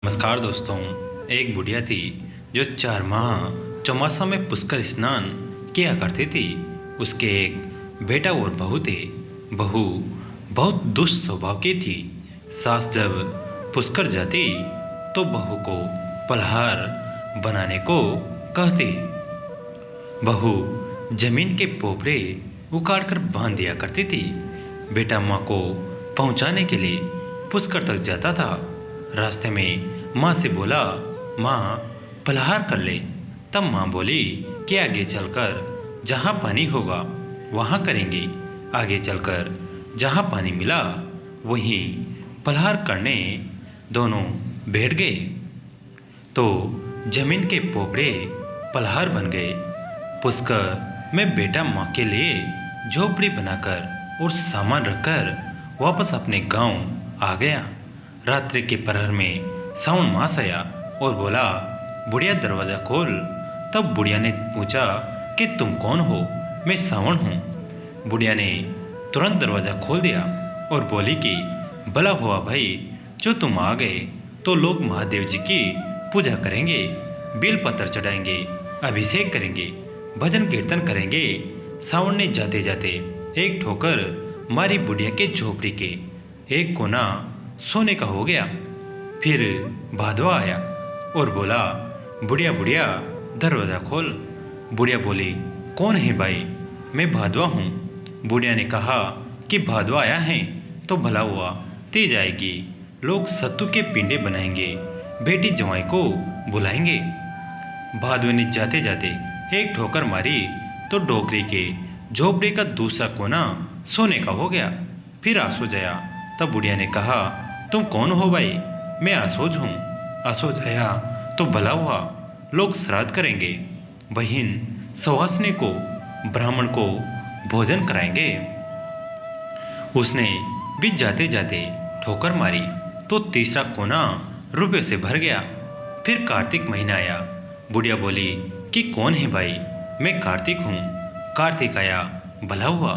नमस्कार दोस्तों। एक बुढ़िया थी जो 4 माह चौमासा में पुष्कर स्नान किया करती थी। उसके एक बेटा और बहू थे। बहू बहुत दुष्ट स्वभाव की थी। सास जब पुष्कर जाती तो बहू को पलहार बनाने को कहती। बहू जमीन के पोपड़े उखाड़ कर बांध दिया करती थी। बेटा माँ को पहुँचाने के लिए पुष्कर तक जाता था। रास्ते में माँ से बोला, माँ पलहार कर ले। तब माँ बोली कि आगे चलकर जहाँ पानी होगा वहाँ करेंगे। आगे चलकर जहाँ पानी मिला वहीं पलहार करने दोनों बैठ गए तो जमीन के पोपड़े पलहार बन गए। पुष्कर में बेटा माँ के लिए झोपड़ी बनाकर और सामान रखकर वापस अपने गांव आ गया। रात्रि के प्रहर में सावन मास आया और बोला, बुढ़िया दरवाज़ा खोल। तब बुढ़िया ने पूछा कि तुम कौन हो? मैं सावन हूँ। बुढ़िया ने तुरंत दरवाज़ा खोल दिया और बोली कि भला हुआ भाई, जो तुम आ गए तो लोग महादेव जी की पूजा करेंगे, बेल पत्थर चढ़ाएंगे, अभिषेक करेंगे, भजन कीर्तन करेंगे। सावन ने जाते जाते एक ठोकर मारी बुढ़िया के झोपड़ी के एक कोना सोने का हो गया। फिर भादवा आया और बोला, बुढ़िया बुढ़िया दरवाज़ा खोल। बुढ़िया बोली, कौन है भाई? मैं भादवा हूँ। बुढ़िया ने कहा कि भादवा आया है तो भला हुआ, तेज आएगी, लोग सत्तू के पिंडे बनाएंगे, बेटी जवाई को बुलाएंगे। भादवे ने जाते जाते एक ठोकर मारी तो डोकरी के झोपड़े का दूसरा कोना सोने का हो गया। फिर आसोज आया। तब बुढ़िया ने कहा, तुम कौन हो भाई? मैं आसोज हूँ। आसोज आया तो भला हुआ, लोग श्राद्ध करेंगे, बहिन सुहासिनी को ब्राह्मण को भोजन कराएंगे। उसने भी जाते जाते ठोकर मारी तो तीसरा कोना रुपये से भर गया। फिर कार्तिक महीना आया। बुढ़िया बोली कि कौन है भाई? मैं कार्तिक हूँ। कार्तिक आया, भला हुआ,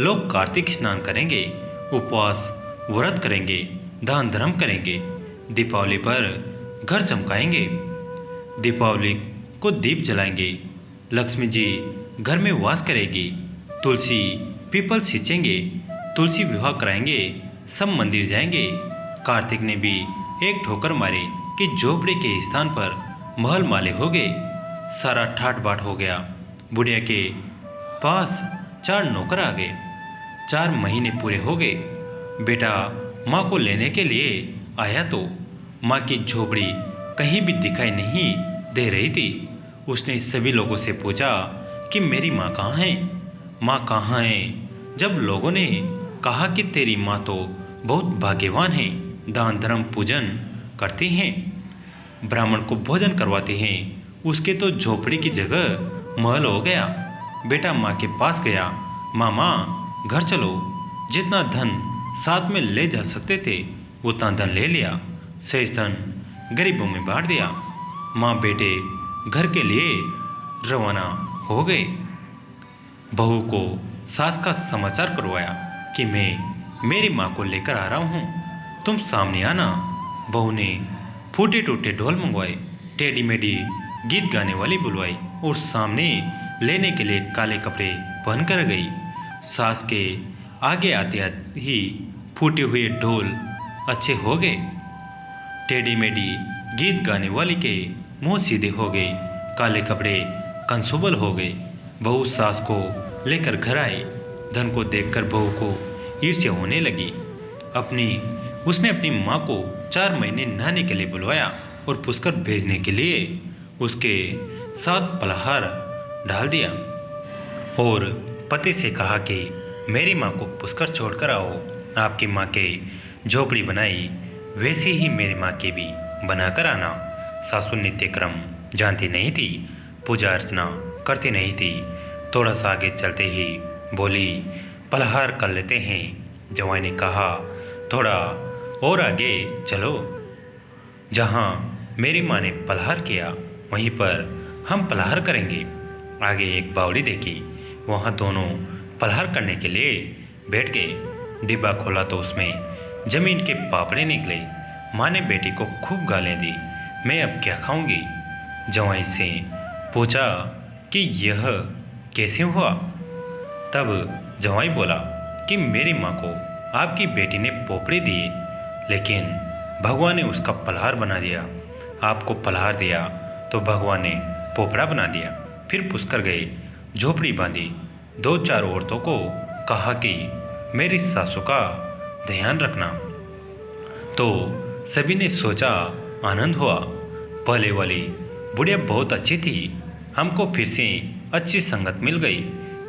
लोग कार्तिक स्नान करेंगे, उपवास व्रत करेंगे, दान धर्म करेंगे, दीपावली पर घर चमकाएंगे, दीपावली को दीप जलाएंगे, लक्ष्मी जी घर में वास करेगी, तुलसी पीपल सींचेंगे, तुलसी विवाह कराएंगे, सब मंदिर जाएंगे। कार्तिक ने भी एक ठोकर मारी कि झोपड़ी के स्थान पर महल माले हो गए। सारा ठाट बाट हो गया। बुढ़िया के पास 4 नौकर आ गए। 4 महीने पूरे हो गए। बेटा माँ को लेने के लिए आया तो माँ की झोपड़ी कहीं भी दिखाई नहीं दे रही थी। उसने सभी लोगों से पूछा कि मेरी माँ कहाँ है? माँ कहाँ है? जब लोगों ने कहा कि तेरी माँ तो बहुत भाग्यवान है, दान धर्म पूजन करती हैं, ब्राह्मण को भोजन करवाते हैं, उसके तो झोपड़ी की जगह महल हो गया। बेटा माँ के पास गया, मामा घर चलो। जितना धन साथ में ले जा सकते थे उतना धन ले लिया, शेष धन गरीबों में बांट दिया। माँ बेटे घर के लिए रवाना हो गए। बहू को सास का समाचार करवाया कि मैं मेरी माँ को लेकर आ रहा हूँ, तुम सामने आना। बहू ने फूटे टूटे ढोल मंगवाए, टेढ़ी मेढ़ी गीत गाने वाली बुलवाई और सामने लेने के लिए काले कपड़े पहन कर गई। सास के आगे आते ही फूटे हुए ढोल अच्छे हो गए, टेढ़ी मेढ़ी गीत गाने वाली के मुंह सीधे हो गए, काले कपड़े कंसुबल हो गए। बहू सास को लेकर घर आई। धन को देखकर बहू को ईर्ष्या होने लगी। उसने अपनी माँ को 4 महीने नहाने के लिए बुलवाया और पुष्कर भेजने के लिए उसके साथ पलहार डाल दिया और पति से कहा कि मेरी माँ को पुष्कर छोड़कर आओ। आपकी माँ के झोपड़ी बनाई वैसे ही मेरी माँ की भी बनाकर आना। सासू नित्य क्रम जानती नहीं थी, पूजा अर्चना करती नहीं थी। थोड़ा सा आगे चलते ही बोली, पलहार कर लेते हैं। जवाई ने कहा, थोड़ा और आगे चलो, जहाँ मेरी माँ ने पलहार किया वहीं पर हम पलहार करेंगे। आगे एक बावड़ी देखी, वहाँ दोनों पलहार करने के लिए बैठ गए। डिब्बा खोला तो उसमें जमीन के पापड़े निकले। माँ ने बेटी को खूब गालें दी। मैं अब क्या खाऊंगी? जवाई से पूछा कि यह कैसे हुआ? तब जवाई बोला कि मेरी माँ को आपकी बेटी ने पोपड़ी दी, लेकिन भगवान ने उसका पलहार बना दिया। आपको पलहार दिया तो भगवान ने पोपड़ा बना दिया। फिर पुष्कर गए, झोपड़ी बांधी, 2-4 औरतों को कहा कि मेरी सासू का ध्यान रखना। तो सभी ने सोचा, आनंद हुआ। पहले वाली बुढ़िया बहुत अच्छी थी, हमको फिर से अच्छी संगत मिल गई।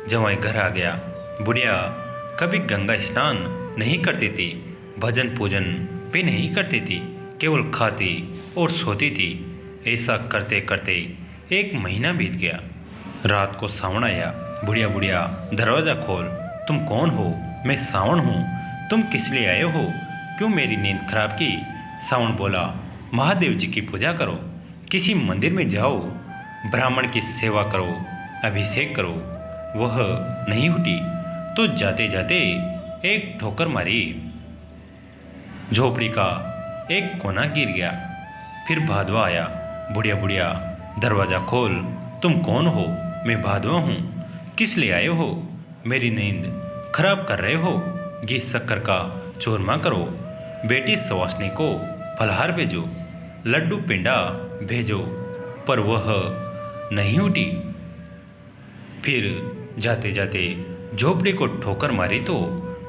जवाई घर आ गया। बुढ़िया कभी गंगा स्नान नहीं करती थी, भजन पूजन भी नहीं करती थी, केवल खाती और सोती थी। ऐसा करते करते 1 महीना बीत गया। रात को सावण आया। बुढ़िया बुढ़िया दरवाज़ा खोल, तुम कौन हो? मैं सावण हूँ। तुम किस लिए आए हो? क्यों मेरी नींद खराब की? सावण बोला, महादेव जी की पूजा करो, किसी मंदिर में जाओ, ब्राह्मण की सेवा करो, अभिषेक करो। वह नहीं उठी तो जाते जाते एक ठोकर मारी। झोपड़ी का एक कोना गिर गया। फिर भादवा आया। बुढ़िया बुढ़िया दरवाज़ा खोल, तुम कौन हो? मैं भादवा हूँ। किस लिए आए हो? मेरी नींद खराब कर रहे हो। घी शक्कर का चूरमा करो, बेटी सवासनी को फलहार भेजो, लड्डू पेंडा भेजो। पर वह नहीं उठी। फिर जाते जाते झोपड़ी को ठोकर मारी तो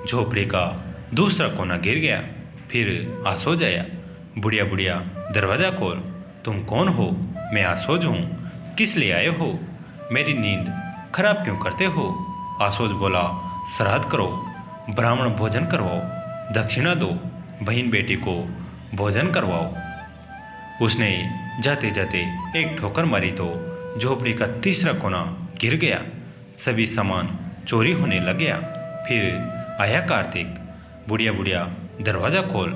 झोपड़ी का दूसरा कोना गिर गया। फिर आसोज आया। बुढ़िया बुढ़िया दरवाज़ा खोल, तुम कौन हो? मैं आसोज हूँ। किस लिए आए हो? मेरी नींद खराब क्यों करते हो? आसोज बोला, श्राद्ध करो, ब्राह्मण भोजन करवाओ, दक्षिणा दो, बहन बेटी को भोजन करवाओ। उसने जाते जाते एक ठोकर मारी तो झोपड़ी का तीसरा कोना गिर गया। सभी सामान चोरी होने लग गया। फिर आया कार्तिक। बुढ़िया बुढ़िया दरवाज़ा खोल,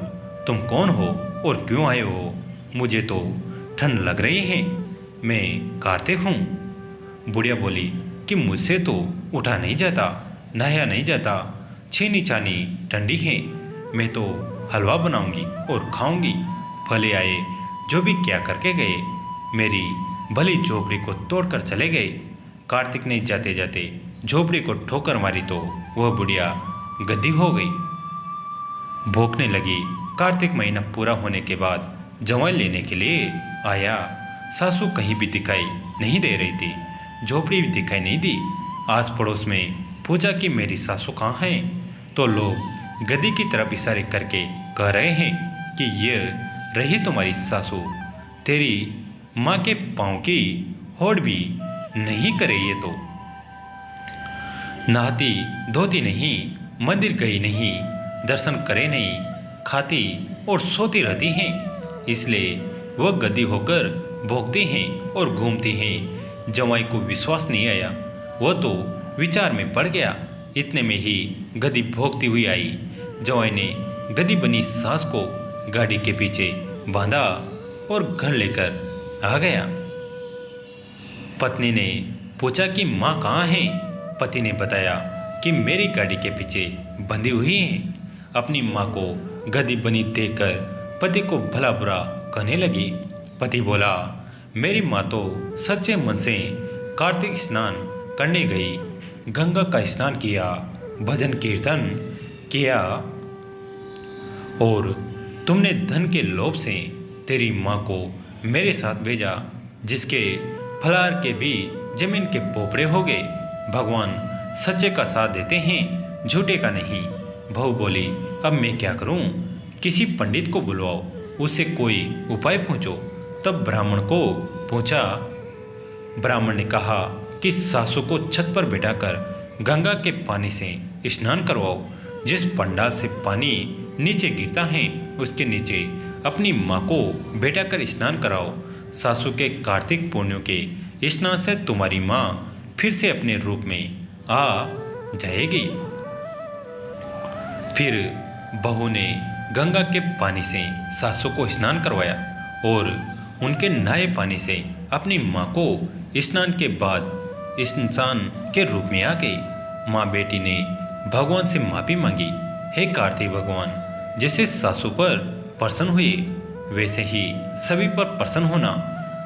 तुम कौन हो और क्यों आए हो? मुझे तो ठंड लग रही है, मैं कार्तिक हूँ। बुढ़िया बोली कि मुझसे तो उठा नहीं जाता, नहाया नहीं जाता, छीनी चानी ठंडी है। मैं तो हलवा बनाऊंगी और खाऊंगी। फले आए जो भी क्या करके गए, मेरी भली झोपड़ी को तोड़कर चले गए। कार्तिक ने जाते जाते झोपड़ी को ठोकर मारी तो वह बुढ़िया गद्दी हो गई, भौंकने लगी। कार्तिक महीना पूरा होने के बाद जवाई लेने के लिए आया। सासू कहीं भी दिखाई नहीं दे रही थी, झोपड़ी भी दिखाई नहीं दी। आस पड़ोस में पूछा कि मेरी सासू कहाँ है, तो लोग गद्दी की तरफ इशारे करके कह रहे हैं कि ये रही तुम्हारी सासू, तेरी माँ के पाँव की होड़ भी नहीं करे ये तो। नहाती धोती नहीं, मंदिर गई नहीं, दर्शन करे नहीं, खाती और सोती रहती हैं। इसलिए वह गद्दी होकर भोगती हैं और घूमती हैं। जवाई को विश्वास नहीं आया, वह तो विचार में पड़ गया। इतने में ही गद्दी भोगती हुई आई। जवाई ने गद्दी बनी सास को गाड़ी के पीछे बांधा और घर लेकर आ गया। पत्नी ने पूछा कि माँ कहाँ है? पति ने बताया कि मेरी गाड़ी के पीछे बंधी हुई है। अपनी माँ को गद्दी बनी देखकर पति को भला बुरा कहने लगी। पति बोला, मेरी माँ तो सच्चे मन से कार्तिक स्नान करने गई, गंगा का स्नान किया, भजन कीर्तन किया, और तुमने धन के लोभ से तेरी माँ को मेरे साथ भेजा, जिसके फलार के भी जमीन के पोपड़े हो गए। भगवान सच्चे का साथ देते हैं, झूठे का नहीं। बहू बोली, अब मैं क्या करूं? किसी पंडित को बुलवाओ, उससे कोई उपाय पूछो। तब ब्राह्मण को पूछा। ब्राह्मण ने कहा कि सासू को छत पर बिठाकर गंगा के पानी से स्नान करवाओ। जिस पंडाल से पानी नीचे गिरता है उसके नीचे अपनी माँ को बैठाकर स्नान कराओ। सासू के कार्तिक पुण्यों के स्नान से तुम्हारी माँ फिर से अपने रूप में आ जाएगी। फिर बहू ने गंगा के पानी से सासू को स्नान करवाया और उनके नहाए पानी से अपनी माँ को स्नान के बाद इंसान के रूप में आ गई। माँ बेटी ने भगवान से माफ़ी मांगी, हे कार्तिक भगवान, जैसे सासू पर प्रसन्न हुए, वैसे ही सभी पर प्रसन्न होना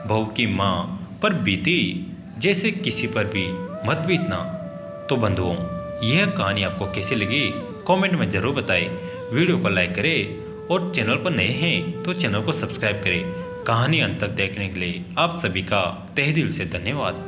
बहू की माँ पर बीती जैसे किसी पर भी मत बीतना। तो बंधुओं, यह कहानी आपको कैसी लगी कमेंट में ज़रूर बताएं। वीडियो को लाइक करें और चैनल पर नए हैं तो चैनल को सब्सक्राइब करें। कहानी अंत तक देखने के लिए आप सभी का तहे दिल से धन्यवाद।